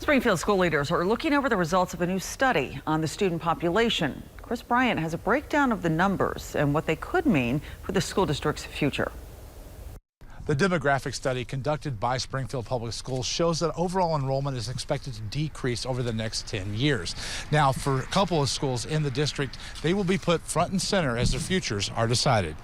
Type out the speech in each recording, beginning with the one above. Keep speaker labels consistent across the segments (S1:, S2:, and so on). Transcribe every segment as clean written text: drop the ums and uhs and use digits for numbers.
S1: Springfield school leaders are looking over the results of a new study on the student population. Chris Bryant has a breakdown of the numbers and what they could mean for the school district's future.
S2: The demographic study conducted by Springfield Public Schools shows that overall enrollment is expected to decrease over the next 10 years. Now, for a couple of schools in the district, they will be put front and center as their futures are decided.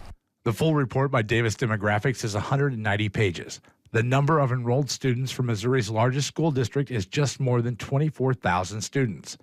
S3: The full report by Davis Demographics is 190 pages. The number of enrolled students from Missouri's largest school district is just more than 24,000 students.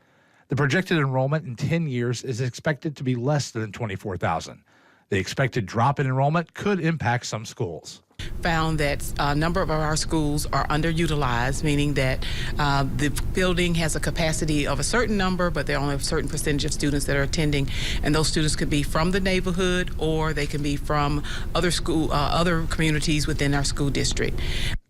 S3: The projected enrollment in 10 years is expected to be less than 24,000. The expected drop in enrollment could impact some schools.
S4: Found that a number of our schools are underutilized, meaning that the building has a capacity of a certain number, but there are only a certain percentage of students that are attending, and those students could be from the neighborhood or they can be from other communities within our school district.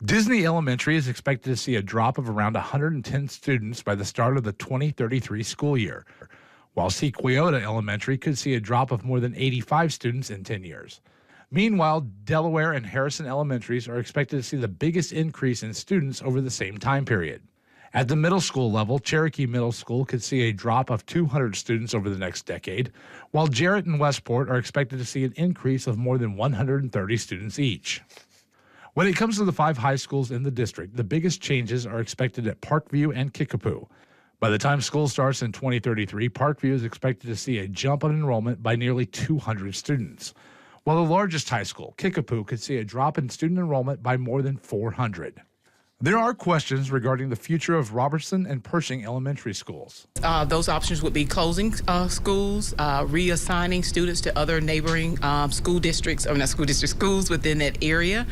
S3: Disney Elementary is expected to see a drop of around 110 students by the start of the 2033 school year, while Sequoia Elementary could see a drop of more than 85 students in 10 years. Meanwhile, Delaware and Harrison Elementaries are expected to see the biggest increase in students over the same time period. At the middle school level, Cherokee Middle School could see a drop of 200 students over the next decade, while Jarrett and Westport are expected to see an increase of more than 130 students each. When it comes to the 5 high schools in the district, the biggest changes are expected at Parkview and Kickapoo. By the time school starts in 2033, Parkview is expected to see a jump in enrollment by nearly 200 students, while the largest high school, Kickapoo, could see a drop in student enrollment by more than 400. There are questions regarding the future of Robertson and Pershing elementary schools.
S4: Those options would be closing schools, reassigning students to other neighboring schools within that area.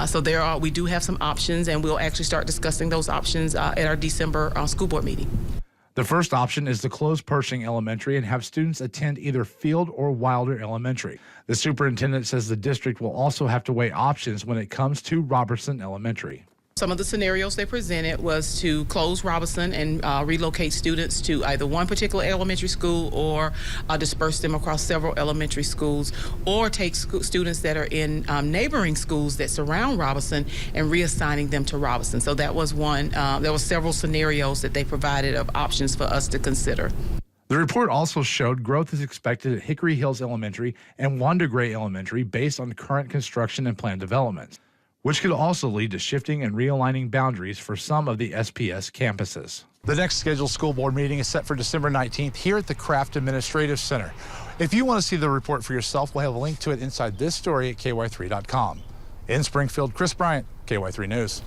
S4: So we do have some options, and we'll actually start discussing those options at our December school board meeting.
S3: The first option is to close Pershing Elementary and have students attend either Field or Wilder Elementary. The superintendent says the district will also have to weigh options when it comes to Robertson Elementary.
S4: Some of the scenarios they presented was to close Robertson and relocate students to either one particular elementary school or disperse them across several elementary schools, or take students that are in neighboring schools that surround Robertson and reassigning them to Robertson. So that was one. There were several scenarios that they provided of options for us to consider.
S3: The report also showed growth is expected at Hickory Hills Elementary and Wanda Gray Elementary based on current construction and planned developments, which could also lead to shifting and realigning boundaries for some of the SPS campuses.
S2: The next scheduled school board meeting is set for December 19th here at the Kraft Administrative Center. If you want to see the report for yourself, we'll have a link to it inside this story at ky3.com. In Springfield, Chris Bryant, KY3 News.